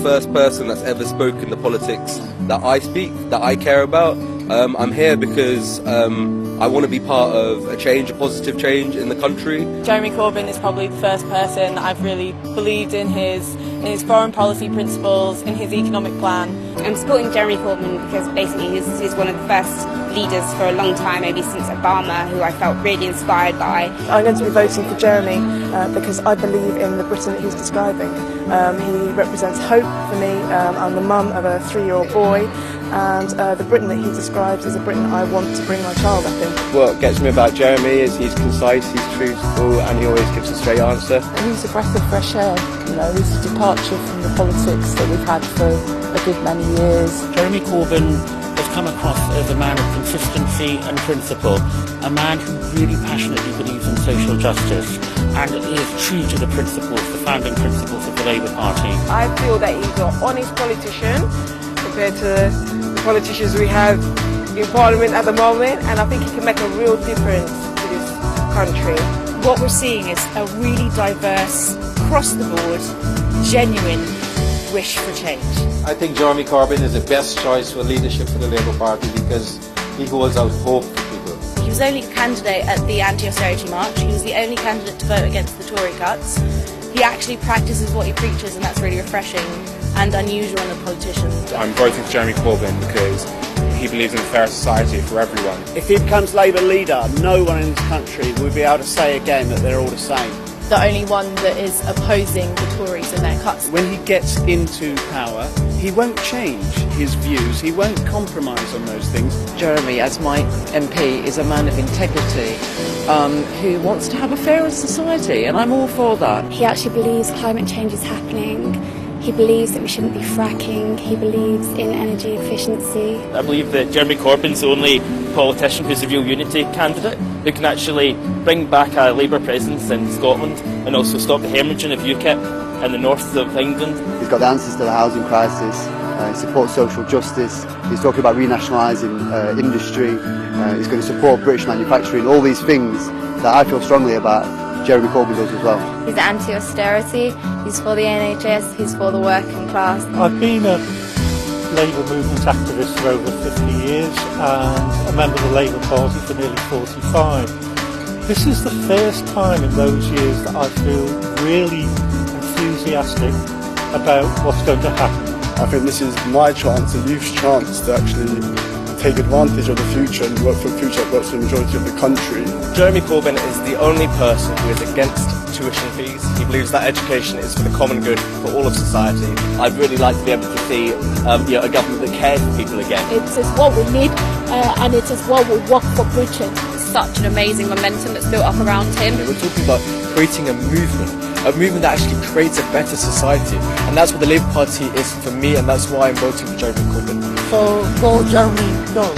first person that's ever spoken the politics that I speak, that I care about. I'm here because I want to be part of a change, a positive change in the country. Jeremy Corbyn is probably the first person that I've really believed in his foreign policy principles, in his economic plan. I'm supporting Jeremy Corbyn because basically he's one of the first leaders for a long time, maybe since Obama, who I felt really inspired by. I'm going to be voting for Jeremy because I believe in the Britain that he's describing. He represents hope for me. I'm the mum of a 3-year-old boy, and the Britain that he describes is a Britain I want to bring my child up in. What gets me about Jeremy is he's concise, he's truthful, and he always gives a straight answer. He's a breath of fresh air. You know, he's a departure from the politics that we've had for a good many years. Jeremy Corbyn has come across as a man of consistency and principle, a man who really passionately believes in social justice and is true to the principles, the founding principles of the Labour Party. I feel that he's an honest politician compared to the politicians we have in Parliament at the moment, and I think he can make a real difference to this country. What we're seeing is a really diverse, across-the-board, genuine wish for change. I think Jeremy Corbyn is the best choice for leadership for the Labour Party because he holds out hope for people. He was only a candidate at the anti-austerity march. He was the only candidate to vote against the Tory cuts. He actually practices what he preaches, and that's really refreshing and unusual in a politician. I'm voting for Jeremy Corbyn because he believes in a fair society for everyone. If he becomes Labour leader, no one in this country will be able to say again that they're all the same. The only one that is opposing the Tories and their cuts. When he gets into power, he won't change his views, he won't compromise on those things. Jeremy, as my MP, is a man of integrity who wants to have a fairer society, and I'm all for that. He actually believes climate change is happening. He believes that we shouldn't be fracking. He believes in energy efficiency. I believe that Jeremy Corbyn's the only politician who's a real unity candidate who can actually bring back a Labour presence in Scotland and also stop the hemorrhaging of UKIP in the north of England. He's got the answers to the housing crisis. He supports social justice. He's talking about renationalising industry. He's going to support British manufacturing. All these things that I feel strongly about, Jeremy Corbyn does as well. He's anti-austerity, he's for the NHS, he's for the working class. I've been a Labour movement activist for over 50 years and a member of the Labour Party for nearly 45. This is the first time in those years that I feel really enthusiastic about what's going to happen. I think this is my chance, the youth's chance, to actually take advantage of the future and work for a future that works for the majority of the country. Jeremy Corbyn is the only person who is against tuition fees. He believes that education is for the common good for all of society. I'd really like to be able to see a government that cares for people again. It is what we need and it is what will work for Britain. Such an amazing momentum that's built up around him. We're talking about creating a movement that actually creates a better society, and that's what the Labour Party is for me, and that's why I'm voting for Jeremy Corbyn. So go Jeremy, go.